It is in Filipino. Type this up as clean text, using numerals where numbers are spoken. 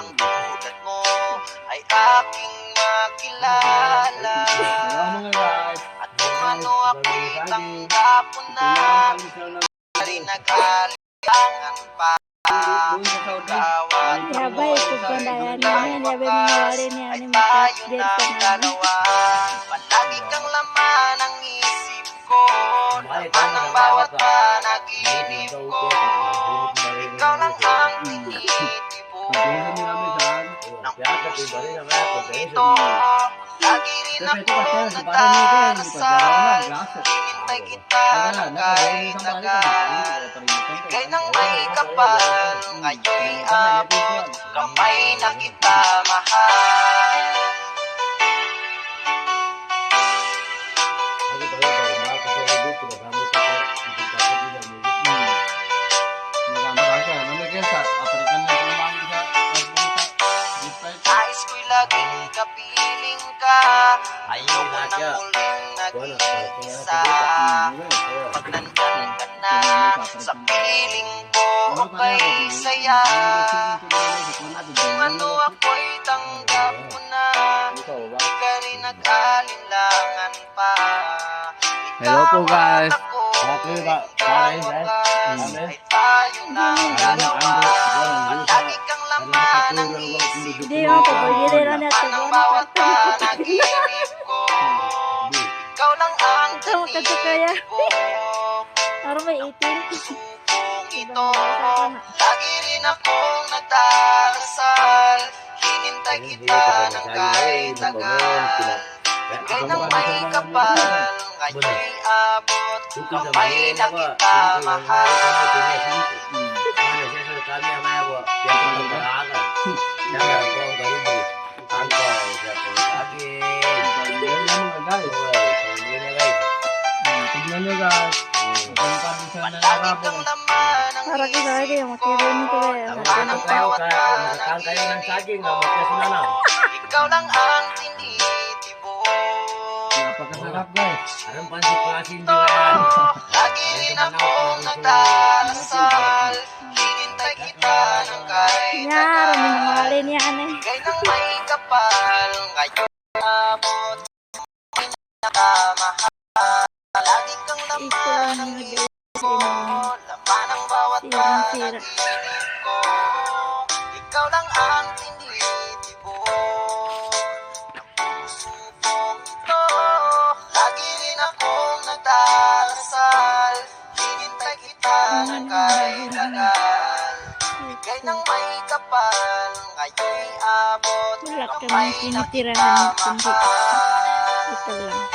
ang tulad mo ay aking makilala. At kung ano ako'y tanggap mo na, rin nag-alilangan pa. Bawat Yabay, pagpandayan namin, yabay mga wari niya ay ni tayo Makasdir ng sa namin. dalawa. Palagi kang laman ng isip ko, laman ng bawat panaginip ko. Ikaw lang ang tinitibok ng pusong ito. Lagi rin akong nagdarasal, hinintay kita ng kahit tagal. Bigay ng may kapal, ngayon'y abot, kamay na kita mahal. Nais ko'y laging kapiling ka, ayoko na muling nag-iisa. Pag nandyan ka na sa piling ko, ako'y saya. At kung ano ako'y tanggap mo na, di ka rin nag-alinlangan pa. Hello po, guys. Ay tayo ng dalawa. Lagi kang laman ng isip Hindi mo, pagpagiliran niya ito. ng bawat panaginip ko. Ikaw lang ang Ito, magkasakaya. tinitibok Parang may 18. pusong ito. Lagi rin akong nagdarasal, hinintay kita ng kahit tagal. Bigay ng may kapal, ngayon'y abot, kamay na kita mahal. Palagi kang laman ng Para kita lagi yung isip ko, makirinig ko kaya. laman ng bawat panaginip ko. Ikaw lang ang tinitibok Napakasarap, guys. ito. Lagi rin akong nagdarasal, hinintay kita ng kahit Nyara, may mga tagal. wari niya ano eh. Bigay ng may kapal, ngayon abot, may nakamahal. Lagi kang laman ng isip ko, laman ng bawat Sirang-sira. panaginip ko. Ikaw lang ang tinitibok ng puso kong ito. Lagi rin akong nagdarasal, hinintay kita ng kahit tagal. Bigay ng may kapal, ngayon'y abot, Wala ka kamay mga na kita tinitirahan. Kundi mahal. ito lang.